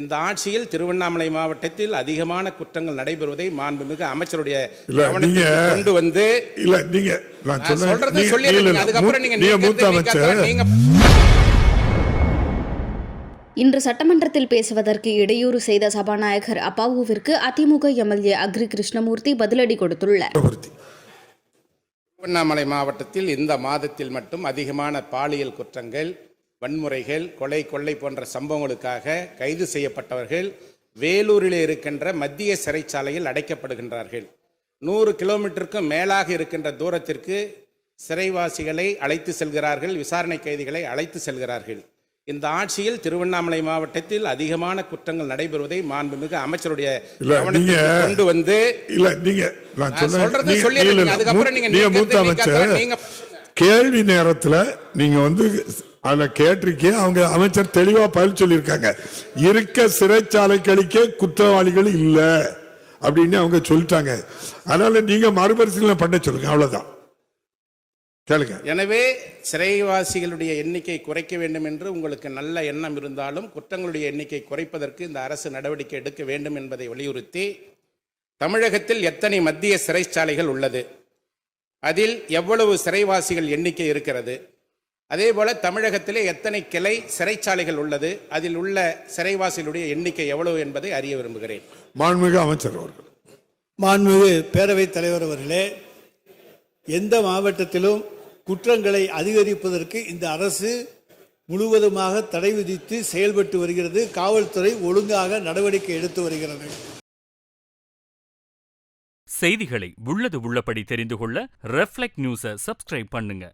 இந்த ஆட்சியில் திருவண்ணாமலை மாவட்டத்தில் அதிகமான குற்றங்கள் நடைபெறுவதை மாண்புமிகு அமைச்சருடைய கொண்டு வந்து இன்று சட்டமன்றத்தில் பேசுவதற்கு இடையூறு செய்த சபாநாயகர் அப்பாவுவிற்கு அதிமுக எம்எல்ஏ அக்ரி கிருஷ்ணமூர்த்தி பதிலடி கொடுத்துள்ளார். திருவண்ணாமலை மாவட்டத்தில் இந்த மாதத்தில் மட்டும் அதிகமான பாலியல் குற்றங்கள், வன்முறைகள், கொள்ளை போன்ற சம்பவங்களுக்காக கைது செய்யப்பட்டவர்கள் வேலூரில் இருக்கின்ற மத்திய சிறைச்சாலையில் அடைக்கப்படுகின்றார்கள். 100 கிலோமீட்டருக்கும் மேலாக இருக்கின்ற தூரத்திற்கு சிறைவாசிகளை அழைத்து செல்கிறார்கள், விசாரணை கைதிகளை அழைத்து செல்கிறார்கள். இந்த ஆட்சியில் திருவண்ணாமலை மாவட்டத்தில் அதிகமான குற்றங்கள் நடைபெறுவதை மாண்புமிகு அமைச்சருடைய கொண்டு வந்து கேள்வி நேரத்தில் நீங்க வந்து அதுல கேட்டிருக்கே அவங்க அமைச்சர் தெளிவா பதில் சொல்லியிருக்காங்க. இருக்க சிறைச்சாலைகளுக்கே குற்றவாளிகள் இல்ல அப்படின்னு அவங்க சொல்லிட்டாங்க. அதனால நீங்க மறுபரிசீலனை பண்ண சொல்லுங்க, அவ்வளவுதான். கேளுங்க. எனவே சிறைவாசிகளுடைய எண்ணிக்கை குறைக்க வேண்டும் என்று உங்களுக்கு நல்ல எண்ணம் இருந்தாலும் குற்றங்களுடைய எண்ணிக்கை குறைப்பதற்கு இந்த அரசு நடவடிக்கை எடுக்க வேண்டும் என்பதை வலியுறுத்தி, தமிழகத்தில் எத்தனை மத்திய சிறைச்சாலைகள் உள்ளது, அதில் எவ்வளவு சிறைவாசிகள் எண்ணிக்கை இருக்கிறது, அதே போல தமிழகத்திலே எத்தனை கிளை சிறைச்சாலைகள் உள்ளது, அதில் உள்ள சிறைவாசிகளுடைய எண்ணிக்கை எவ்வளவு என்பதை அறிய விரும்புகிறேன். மாண்புமிகு அமைச்சர் அவர்கள். மாண்புமிகு பேரவைத் தலைவர் அவர்களே, எந்த மாவட்டத்திலும் குற்றங்களை அதிகரிப்பதற்கு இந்த அரசு முழுவதுமாக தடை விதித்து செயல்பட்டு வருகிறது. காவல்துறை ஒழுங்காக நடவடிக்கை எடுத்து வருகிறது. செய்திகளை உள்ளது உள்ளபடி தெரிந்து கொள்ள ரெஃப்ளெக்ட் நியூஸை சப்ஸ்கிரைப் பண்ணுங்க.